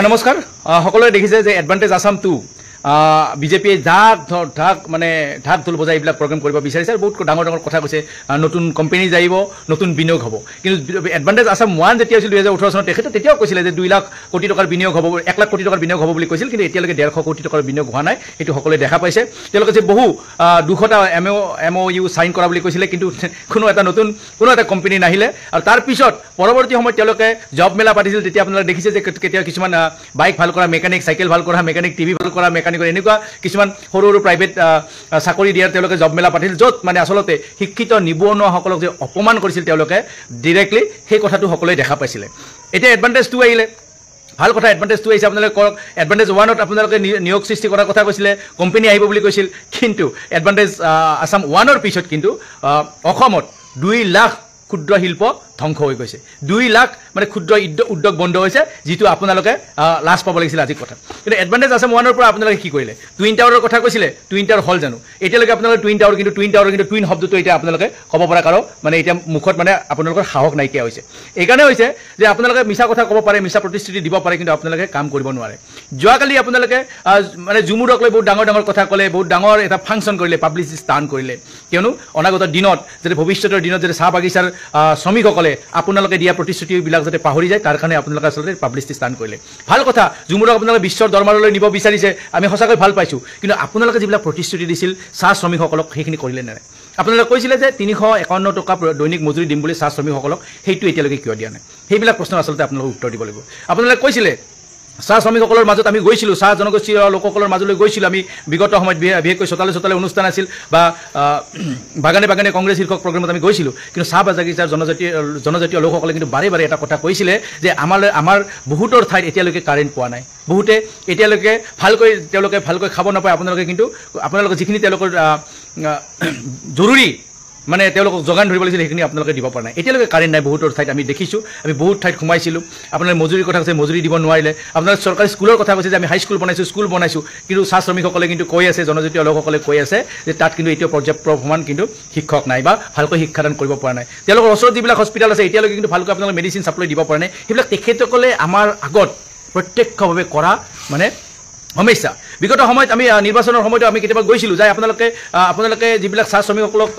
নমস্কাৰ সকলোৱে দেখিছে যে এডভান্টেজ আসাম 2 বিজেপিয়ে ঢাক মানে ঢাক ঢোল বজাই এইবিলাক প্ৰগ্ৰাম কৰিব বিচাৰিছে আৰু বহুত ডাঙৰ ডাঙৰ কথা কৈছে নতুন কোম্পানী যাইব নতুন বিনিয়োগ হ'ব কিন্তু এডভান্টেজ আসাম 1 যেতিয়া আছিল 2018 চনত তেতিয়াও কৈছিলে যে 2 লাখ কোটি টকাৰ বিনিয়োগ হ'ব 1 লাখ কোটি টকাৰ বিনিয়োগ হ'ব বুলি কৈছিল কিন্তু এতিয়ালৈকে 150 কোটি টকাৰ বিনিয়োগ হোৱা নাই এটো সকলোৱে দেখা পাইছে তেওঁলোকে যে বহু 200টা MOU সাইন কৰা বুলি কৈছিলে কিন্তু কোনো এটা কোম্পানী নাহিলে আৰু তাৰ পিছত পৰৱৰ্তী সময়ত তেওঁলোকে জব মেলা পাতিছিল তেতিয়া আপোনালোকে দেখিছে যে কেতিয়া কিছুমান বাইক ভাল কৰা মেকানিক সাইকেল ভাল কৰা মেকানিক টিভি ভাল কৰা এনেকুৱা কিছুমান সৰু সৰু প্ৰাইভেট চাকৰি দিয়াৰ তেওঁলোকে জব মেলা পাতিছিল য'ত মানে আচলতে শিক্ষিত নিবনুৱাসকলক যে অপমান কৰিছিল তেওঁলোকে ডাইৰেক্টলি সেই কথাটো সকলোৱে দেখা পাইছিলে এতিয়া এডভান্টেজ 2 আহিলে ভাল কথা এডভান্টেজ 2 আহিছে আপোনালোকে কৰক এডভান্টেজ 1ত আপোনালোকে নিয়োগ সৃষ্টি কৰাৰ কথা কৈছিলে কোম্পানী আহিব বুলি কৈছিল কিন্তু এডভান্টেজ আসাম 1ৰ পিছত কিন্তু অসমত 2 লাখ ক্ষুদ্ৰ শিল্প ধ্বংস হৈ গৈছে 2 লাখ মানে ক্ষুদ্ৰ উদ্যোগ বন্ধ হৈছে যেটো আপোনালোকে লাজ পাব লাগিছিল আজি কথা কিন্তু এডভান্টেজ আসাম 1ৰ পৰা আপোনালোকে কি কৰিলে টুইন টাৱাৰৰ কথা কৈছিলে টুইন টাৱাৰ হল জানো এতিয়ালৈকে আপোনালোকে টুইন টাৱাৰ কিন্তু টুইন শব্দটো এতিয়া আপোনালোকে ক'ব পৰা কাৰো মানে এতিয়া মুখত মানে আপোনালোকৰ সাহস নাইকিয়া হৈছে এইকাৰণে হৈছে যে আপোনালোকে মিছা কথা ক'ব পাৰে মিছা প্ৰতিশ্ৰুতি দিব পাৰে কিন্তু আপোনালোকে কাম কৰিব নোৱাৰে যোৱাকালি আপোনালোকে মানে জুমুৰক লৈ বহুত ডাঙৰ ডাঙৰ কথা ক'লে বহুত ডাঙৰ এটা ফাংচন কৰিলে পাব্লিচিটি স্থান কৰিলে কিয়নো অনাগত দিনত যদি ভৱিষ্যতৰ দিনত যদি চাহ বাগিচাৰ শ্ৰমিকসকলে আপোনালোকে দিয়া প্ৰতিশ্ৰুতিবিলাক যাতে পাহৰি যায় তাৰ কাৰণে আপোনালোকে আচলতে পাব্লিচিটি স্থান কৰিলে ভাল কথা জুমুৰক আপোনালোকে বিশ্বৰ দৰবাৰলৈ নিব বিচাৰিছে আমি সঁচাকৈ ভাল পাইছো কিন্তু আপোনালোকে যিবিলাক প্ৰতিশ্ৰুতি দিছিল চাহ শ্ৰমিকসকলক সেইখিনি কৰিলে নাই আপোনালোকে কৈছিলে যে 351 টকা দৈনিক মজুৰি দিম বুলি চাহ শ্ৰমিকসকলক সেইটো এতিয়ালৈকে কিয় দিয়া নাই সেইবিলাক প্ৰশ্ন আচলতে আপোনালোকে উত্তৰ দিব লাগিব আপোনালোকে কৈছিলে চাহ শ্ৰমিকসকলৰ মাজত আমি গৈছিলো চাহ জনগোষ্ঠীৰ লোকসকলৰ মাজলৈ গৈছিলো আমি বিগত সময়ত বিশেষকৈ চতালে অনুষ্ঠান আছিল বা বাগানে বাগানে কংগ্ৰেছ শীৰ্ষক প্ৰগ্ৰামত আমি গৈছিলো কিন্তু চাহ বাগিচাৰ জনজাতীয় লোকসকলে কিন্তু বাৰে বাৰে এটা কথা কৈছিলে যে আমাৰ বহুতৰ ঠাইত এতিয়ালৈকে কাৰেণ্ট পোৱা নাই বহুতে এতিয়ালৈকে ভালকৈ খাব নাপায় আপোনালোকে যিখিনি তেওঁলোকৰ জৰুৰী মানে তেওঁলোকক যোগান ধৰিব লাগিছিল সেইখিনি আপোনালোকে দিব পৰা নাই এতিয়ালৈকে কাৰেণ্ট নাই বহুতৰ ঠাইত আমি দেখিছোঁ আমি বহুত ঠাইত সোমাইছিলোঁ আপোনালোকে মজুৰিৰ কথা কৈছে মজুৰি দিব নোৱাৰিলে আপোনালোকে চৰকাৰী স্কুলৰ কথা কৈছে যে আমি হাইস্কুল বনাইছোঁ কিন্তু চাহ শ্ৰমিকসকলে কিন্তু কৈ আছে জনজাতীয় লোকসকলে কৈ আছে যে তাত কিন্তু এতিয়া পৰ্যাপ্ত প্ৰমাণ কিন্তু শিক্ষক নাই বা ভালকৈ শিক্ষাদান কৰিব পৰা নাই তেওঁলোকৰ ওচৰত যিবিলাক হস্পিটেল আছে এতিয়ালৈকে কিন্তু ভালকৈ আপোনালোকে মেডিচিন ছাপ্লাই দিব পৰা নাই সেইবিলাক তেখেতসকলে আমাৰ আগত প্ৰত্যক্ষভাৱে কৰা মানে সমস্যা বিগত সময়ত আমি নিৰ্বাচনৰ সময়ত আমি কেতিয়াবা গৈছিলোঁ যাই আপোনালোকে যিবিলাক চাহ শ্ৰমিকসকলক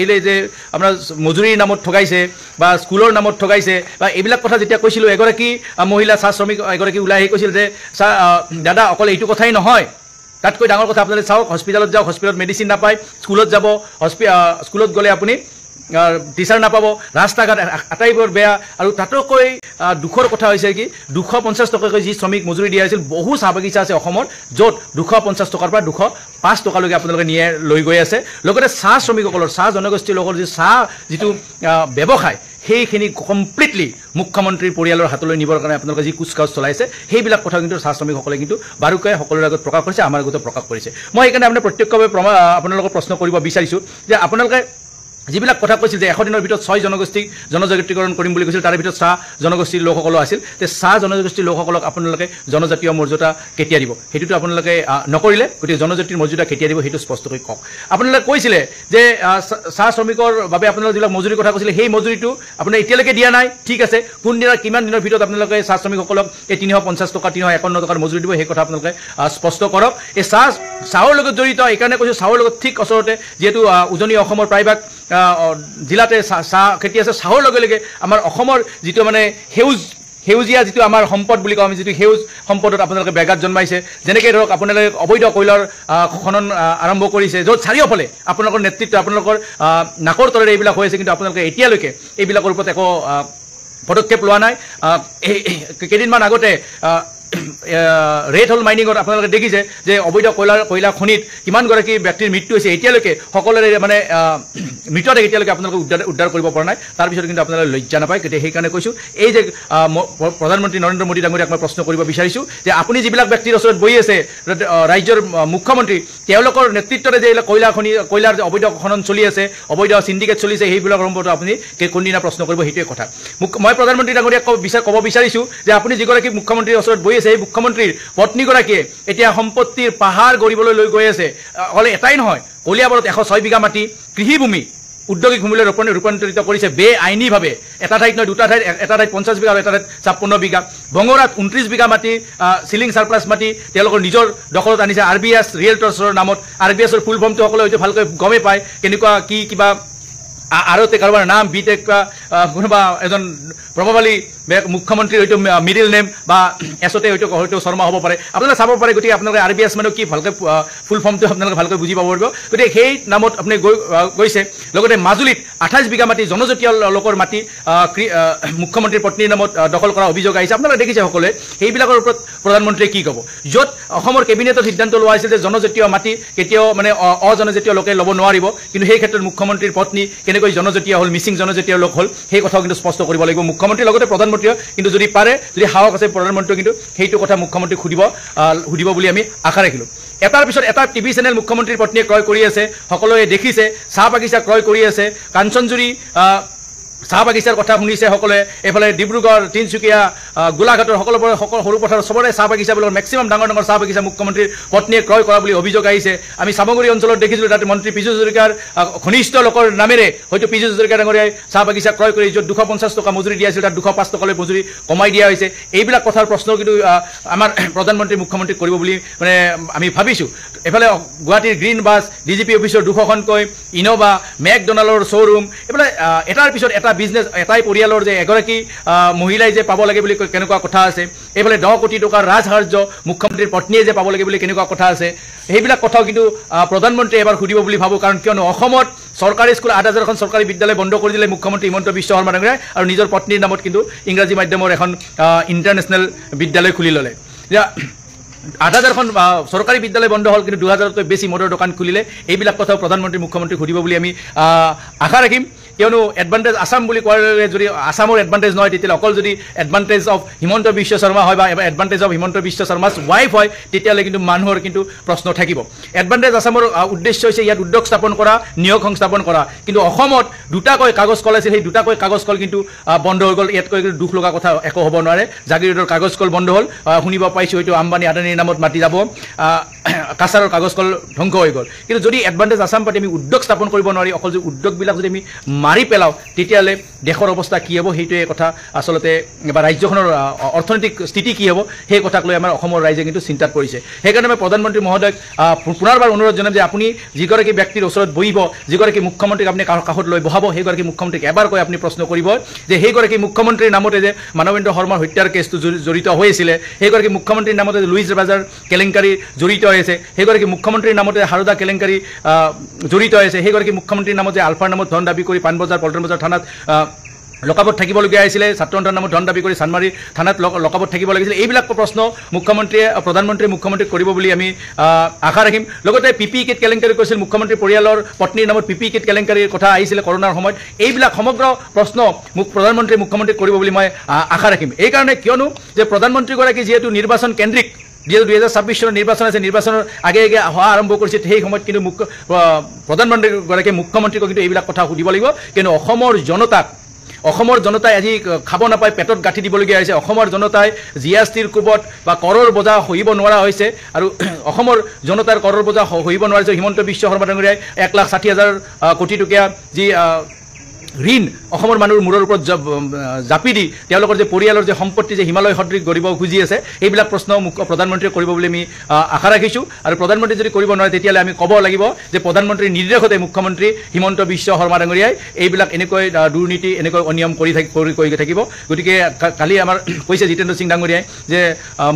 এলে যে আপোনাৰ মজুৰিৰ নামত ঠগাইছে বা স্কুলৰ নামত ঠগাইছে বা এইবিলাক কথা যেতিয়া কৈছিলোঁ এগৰাকী মহিলা চাহ শ্ৰমিক এগৰাকী ওলাই আহি কৈছিল যে দাদা অকল এইটো কথাই নহয় তাতকৈ ডাঙৰ কথা আপোনালোকে চাওক হস্পিটেলত যাওক হস্পিটেলত মেডিচিন নাপায় স্কুলত যাব স্কুলত গ'লে আপুনি টিচাৰ নাপাব ৰাস্তা ঘাট আটাইবোৰ বেয়া আৰু তাতকৈ দুখৰ কথা হৈছে কি 250 টকাকৈ যি শ্ৰমিক মজুৰি দিয়া হৈছিল বহু চাহ বাগিচা আছে অসমৰ য'ত 250 টকাৰ পৰা 205 টকালৈকে আপোনালোকে নিয়ে লৈ গৈ আছে লগতে চাহ শ্ৰমিকসকলৰ চাহ জনগোষ্ঠীৰ লোকৰ যি চাহ যিটো ব্যৱসায় সেইখিনি কমপ্লিটলি মুখ্যমন্ত্ৰীৰ পৰিয়ালৰ হাতলৈ নিবৰ কাৰণে আপোনালোকে যি কুচকাউচ চলাইছে সেইবিলাক কথা কিন্তু চাহ শ্ৰমিকসকলে কিন্তু বাৰুকৈ সকলোৰে আগত প্ৰকাশ কৰিছে আমাৰ আগতো প্ৰকাশ কৰিছে মই সেইকাৰণে আপোনাৰ প্ৰত্যক্ষভাৱে আপোনালোকক প্ৰশ্ন কৰিব বিচাৰিছোঁ যে আপোনালোকে যিবিলাক কথা কৈছিল যে 100 দিনৰ ভিতৰত 6 জনগোষ্ঠীক জনজাগৃতিকৰণ কৰিম বুলি কৈছিল তাৰ ভিতৰত চাহ জনগোষ্ঠীৰ লোকসকল আছিল তে চাহ জনগোষ্ঠীৰ লোকসকলক আপোনালোকে জনজাতীয় মৰ্যাদা কেতিয়া দিব সেইটোতো আপোনালোকে নকৰিলে গতিকে জনজাতিৰ মৰ্যাদা কেতিয়া দিব সেইটো স্পষ্টকৈ কওক আপোনালোকে কৈছিলে যে চাহ শ্ৰমিকৰ বাবে আপোনালোকে যিবিলাক মজুৰিৰ কথা কৈছিলে সেই মজুৰিটো আপোনালোকে এতিয়ালৈকে দিয়া নাই ঠিক আছে কিমান দিনৰ ভিতৰত আপোনালোকে চাহ শ্ৰমিকসকলক এই 350 টকা 351 টকাৰ মজুৰি দিব সেই কথা আপোনালোকে স্পষ্ট কৰক এই চাহৰ লগত জড়িত এইকাৰণে কৈছোঁ চাহৰ লগত ঠিক ওচৰতে যিহেতু উজনি অসমৰ প্ৰায়ভাগ জিলাতে চাহ খেতি আছে চাহৰ লগে লগে আমাৰ অসমৰ যিটো মানে সেউজীয়া যিটো আমাৰ সম্পদ বুলি কওঁ আমি যিটো সেউজ সম্পদত আপোনালোকে ব্যাঘাত জন্মাইছে যেনেকৈ ধৰক আপোনালোকে অবৈধ কয়লাৰ খনন আৰম্ভ কৰিছে য'ত চাৰিওফালে আপোনালোকৰ নেতৃত্ব আপোনালোকৰ নাকৰ তলেৰে এইবিলাক হৈ আছে কিন্তু আপোনালোকে এতিয়ালৈকে এইবিলাকৰ ওপৰত একো পদক্ষেপ লোৱা নাই কেইদিনমান আগতে ৰেড হল মাইনিঙত আপোনালোকে দেখিছে যে অবৈধ কয়লা খনিত কিমানগৰাকী ব্যক্তিৰ মৃত্যু হৈছে এতিয়ালৈকে সকলোৰে মানে মৃতদেহ এতিয়ালৈকে আপোনালোকে উদ্ধাৰ কৰিব পৰা নাই তাৰপিছত কিন্তু আপোনালোকে লজ্জা নাপায় গতিকে সেইকাৰণে কৈছোঁ এই যে প্ৰধানমন্ত্ৰী নৰেন্দ্ৰ মোদী ডাঙৰীয়াক মই প্ৰশ্ন কৰিব বিচাৰিছোঁ যে আপুনি যিবিলাক ব্যক্তিৰ ওচৰত বহি আছে ৰাজ্যৰ মুখ্যমন্ত্ৰী তেওঁলোকৰ নেতৃত্বতে যে কয়লাৰ অবৈধ খনন চলি আছে অবৈধ চিণ্ডিকেট চলিছে সেইবিলাক সম্পৰ্কত আপুনি কোনদিনা প্ৰশ্ন কৰিব সেইটোৱে কথা মই প্ৰধানমন্ত্ৰী ডাঙৰীয়াক ক'ব বিচাৰিছোঁ যে আপুনি যিগৰাকী মুখ্যমন্ত্ৰীৰ ওচৰত বহি আছে এই মুখ্যমন্ত্ৰীৰ পত্নীগৰাকীয়ে এতিয়া সম্পত্তিৰ পাহাৰ গঢ়িবলৈ লৈ গৈ আছে অকলে এটাই নহয় কলিয়াবৰত 106 বিঘা মাটি কৃষিভূমি উদ্যোগিক ভূমিলৈ ৰূপান্তৰিত কৰিছে বেআইনীভাৱে এটা ঠাইত নহয় দুটা ঠাইত এটা ঠাইত 50 বিঘা আৰু এটা ঠাইত 56 বিঘা বঙৰাত 29 বিঘা মাটি সিলিং সাৰপ্লাছ মাটি তেওঁলোকৰ নিজৰ দখলত আনিছে আৰবিএছ ৰিয়েলটৰ্ছৰ নামত আৰবিএছৰ ফুল ফৰ্মটো সকলোৱে হয়তো ভালকৈ গমেই পায় কেনেকুৱা কি কিবা আৰতে কাৰোবাৰ নাম বিটেক কোনোবা এজন প্ৰভাৱশালী মুখ্যমন্ত্ৰীৰ হয়তো মিডিল নেম বা এছতে হয়তো শৰ্মা হ'ব পাৰে আপোনালোকে চাব পাৰে গতিকে আপোনালোকে আৰবিএছ মানে কি ভালকৈ ফুল ফৰ্মটো আপোনালোকে ভালকৈ বুজি পাব পাৰিব গতিকে সেই নামত আপুনি গৈছে লগতে মাজুলীত 28 বিঘা মাটি জনজাতীয় লোকৰ মাটি মুখ্যমন্ত্ৰীৰ পত্নীৰ নামত দখল কৰা অভিযোগ আহিছে আপোনালোকে দেখিছে সকলোৱে সেইবিলাকৰ ওপৰত প্ৰধানমন্ত্ৰীয়ে কি ক'ব য'ত অসমৰ কেবিনেটত সিদ্ধান্ত লোৱা হৈছিল যে জনজাতীয় মাটি কেতিয়াও মানে অজনজাতীয় লোকে ল'ব নোৱাৰিব কিন্তু সেই ক্ষেত্ৰত মুখ্যমন্ত্ৰীৰ পত্নী কেনেকৈ জনজাতীয় হ'ল মিচিং জনজাতীয় লোক হ'ল সেই কথাও কিন্তু স্পষ্ট কৰিব লাগিব মুখ্যমন্ত্ৰীৰ লগতে প্ৰধানমন্ত্ৰীয়ে কিন্তু যদি পাৰে যদি সাহস আছে প্ৰধানমন্ত্ৰীয়ে কিন্তু সেইটো কথা মুখ্যমন্ত্ৰীক সুধিব বুলি আমি আশা ৰাখিলোঁ এটাৰ পিছত এটা টিভি চেনেল মুখ্যমন্ত্ৰীৰ পত্নীয়ে ক্ৰয় কৰি আছে সকলোৱে দেখিছে চাহ বাগিচা ক্ৰয় কৰি আছে কাঞ্চনজুৰি চাহ বাগিচাৰ কথা শুনিছে সকলোৱে এফালে ডিব্ৰুগড় তিনিচুকীয়া গোলাঘাটৰ সকলোবোৰ সৰু পথাৰ চবৰে চাহ বাগিচাবিলাকৰ মেক্সিমাম ডাঙৰ চাহ বাগিচা মুখ্যমন্ত্ৰীৰ পত্নীয়ে ক্ৰয় কৰা বুলি অভিযোগ আহিছে আমি চামগুৰি অঞ্চলত দেখিছিলোঁ তাতে মন্ত্ৰী পীযুষ হাজৰিকাৰ ঘনিষ্ঠ লোকৰ নামেৰে হয়তো পীযুষ হাজৰিকা ডাঙৰীয়াই চাহ বাগিচা ক্ৰয় কৰি য'ত 250 টকা মজুৰি দিয়া আছিল তাত 205 টকালৈ মজুৰি কমাই দিয়া হৈছে এইবিলাক কথাৰ প্ৰশ্ন কিন্তু আমাৰ প্ৰধানমন্ত্ৰী মুখ্যমন্ত্ৰীক কৰিব বুলি মানে আমি ভাবিছোঁ এফালে গুৱাহাটীৰ গ্ৰীণ বাছ ডিজিপি অফিচৰ 200খনকৈ ইনোভা মেকডনাল্ডৰ শ্ব'ৰুম এইফালে এটাৰ পিছত এটা বিজনেছ এটাই পৰিয়ালৰ যে এগৰাকী মহিলাই যে পাব লাগে বুলি কেনেকুৱা কথা আছে এইফালে 10 কোটি টকাৰ ৰাজসাহাৰ্য মুখ্যমন্ত্ৰীৰ পত্নীয়ে যে পাব লাগে বুলি কেনেকুৱা কথা আছে সেইবিলাক কথাও কিন্তু প্ৰধানমন্ত্ৰীয়ে এবাৰ সুধিব বুলি ভাবোঁ কাৰণ কিয়নো অসমত চৰকাৰী স্কুল 8000খন চৰকাৰী বিদ্যালয় বন্ধ কৰি দিলে মুখ্যমন্ত্ৰী হিমন্ত বিশ্ব শৰ্মা ডাঙৰীয়াই আৰু নিজৰ পত্নীৰ নামত কিন্তু ইংৰাজী মাধ্যমৰ এখন ইণ্টাৰনেশ্যনেল বিদ্যালয় খুলি ল'লে 8000খন চৰকাৰী বিদ্যালয় বন্ধ হ'ল কিন্তু 2000তকৈ বেছি মদৰ দোকান খুলিলে এইবিলাক কথাও প্ৰধানমন্ত্ৰী মুখ্যমন্ত্ৰীক সুধিব বুলি আমি আশা ৰাখিম কিয়নো এডভান্টেজ আসাম বুলি কোৱালে যদি আসামৰ এডভান্টেজ নহয় তেতিয়াহ'লে অকল যদি এডভান্টেজ অফ হিমন্ত বিশ্ব শৰ্মা হয় বা advantage of Himanta Biswa Sarma's wife হয় তেতিয়াহ'লে কিন্তু মানুহৰ কিন্তু প্ৰশ্ন থাকিব এডভান্টেজ আসামৰ উদ্দেশ্য হৈছে ইয়াত উদ্যোগ স্থাপন কৰা নিয়োগ সংস্থাপন কৰা কিন্তু অসমত দুটাকৈ কাগজ কল আছিল সেই দুটাকৈ কাগজ কল কিন্তু বন্ধ হৈ গ'ল ইয়াতকৈ দুখ লগা কথা একো হ'ব নোৱাৰে জাগিৰোডৰ কাগজ কল বন্ধ হ'ল শুনিব পাইছোঁ হয়তো আম্বানী আদানীৰ নামত মাটি যাব কাছাৰৰ কাগজ কল ধ্বংস হৈ গ'ল কিন্তু যদি এডভান্টেজ আসাম পাতি আমি উদ্যোগ স্থাপন কৰিব নোৱাৰি অকল যদি উদ্যোগবিলাক যদি আমি মাৰি পেলাওঁ তেতিয়াহ'লে দেশৰ অৱস্থা কি হ'ব সেইটোৱে কথা আচলতে বা ৰাজ্যখনৰ অৰ্থনৈতিক স্থিতি কি হ'ব সেই কথাক লৈ আমাৰ অসমৰ ৰাইজে কিন্তু চিন্তাত পৰিছে সেইকাৰণে মই প্ৰধানমন্ত্ৰী মহোদয়ক পুনৰবাৰ অনুৰোধ জনাম যে আপুনি যিগৰাকী ব্যক্তিৰ ওচৰত বহিব যিগৰাকী মুখ্যমন্ত্ৰীক আপুনি কাষত লৈ বহাব সেইগৰাকী মুখ্যমন্ত্ৰীক এবাৰকৈ আপুনি প্ৰশ্ন কৰিব যে সেইগৰাকী মুখ্যমন্ত্ৰীৰ নামতে যে মানৱেন্দ্ৰ শৰ্মাৰ হত্যাৰ কেছটো জড়িত হৈ আছিলে সেইগৰাকী মুখ্যমন্ত্ৰীৰ নামতে লুইজ বাজাৰ কেলেংকাৰী জড়িত হৈ আছে সেইগৰাকী মুখ্যমন্ত্ৰীৰ নামতে হাৰুদা কেলেংকাৰী জড়িত হৈ আছে সেইগৰাকী মুখ্যমন্ত্ৰীৰ নামতে আলফাৰ নামত ধন দাবী কৰি পাণবজাৰ পল্টন বজাৰ থানাত লকআপত থাকিবলগীয়া হৈছিলে ছাত্ৰ সন্থাৰ নামত ধন দাবী কৰি চানমাৰী থানাত লকআপত থাকিব লাগিছিলে এইবিলাক প্ৰশ্ন প্ৰধানমন্ত্ৰীয়ে মুখ্যমন্ত্ৰীক কৰিব বুলি আমি আশা ৰাখিম লগতে পিপি কিট কেলেংকাৰী কৰিছিল মুখ্যমন্ত্ৰীৰ পৰিয়ালৰ পত্নীৰ নামত পিপি কিট কেলেংকাৰীৰ কথা আহিছিলে কৰোণাৰ সময়ত এইবিলাক সমগ্ৰ প্ৰশ্ন প্ৰধানমন্ত্ৰীয়ে মুখ্যমন্ত্ৰীক কৰিব বুলি মই আশা ৰাখিম এইকাৰণে কিয়নো যে প্ৰধানমন্ত্ৰীগৰাকী যিহেতু নিৰ্বাচন কেন্দ্ৰিক যিহেতু 2026 চনৰ নিৰ্বাচন আছে নিৰ্বাচনৰ আগে হোৱা আৰম্ভ কৰিছে সেই সময়ত কিন্তু প্ৰধানমন্ত্ৰীগৰাকীয়ে মুখ্যমন্ত্ৰীক কিন্তু এইবিলাক কথা সুধিব লাগিব কিন্তু অসমৰ জনতাই আজি খাব নাপায় পেটত গাঁঠি দিবলগীয়া হৈছে অসমৰ জনতাই জিএছটিৰ কোবত বা কৰৰ বোজা সহিব নোৱাৰা হৈছে আৰু অসমৰ জনতাৰ কৰৰ বোজা সহিব নোৱাৰিছে হিমন্ত বিশ্ব শৰ্মা ডাঙৰীয়াই 1,60,000 কোটি টকীয়া যি ঋণ অসমৰ মানুহৰ মূৰৰ ওপৰত জাপি দি তেওঁলোকৰ যে পৰিয়ালৰ যে সম্পত্তি যে হিমালয় সদৃশ গঢ়িব খুজি আছে এইবিলাক প্ৰশ্ন প্ৰধানমন্ত্ৰীয়ে কৰিব বুলি আমি আশা ৰাখিছোঁ আৰু প্ৰধানমন্ত্ৰী যদি কৰিব নোৱাৰে তেতিয়াহ'লে আমি ক'ব লাগিব যে প্ৰধানমন্ত্ৰীৰ নিৰ্দেশতে মুখ্যমন্ত্ৰী হিমন্ত বিশ্ব শৰ্মা ডাঙৰীয়াই এইবিলাক এনেকৈ দুৰ্নীতি এনেকৈ অনিয়ম কৰি থাকিব গতিকে কালি আমাৰ কৈছে জিতেন্দ্ৰ সিং ডাঙৰীয়াই যে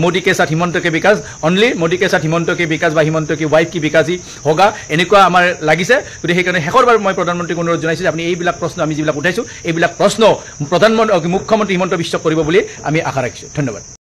মোদী কে সাথ হিমন্ত কে বিকাশ অনলি মোদী কে সাথ হিমন্ত কে বিকাশ বা হিমন্ত কি ৱাইফ কি বিকাশী হোগা এনেকুৱা আমাৰ লাগিছে গতিকে সেইকাৰণে শেষৰবাৰ মই প্ৰধানমন্ত্ৰীক অনুৰোধ জনাইছোঁ যে আপুনি এইবিলাক প্ৰশ্ন আমি যিবিলাক উঠাইছোঁ এইবিলাক প্ৰশ্ন মুখ্যমন্ত্ৰী হিমন্ত বিশ্বক কৰিব বুলি আমি আশা ৰাখিছোঁ ধন্যবাদ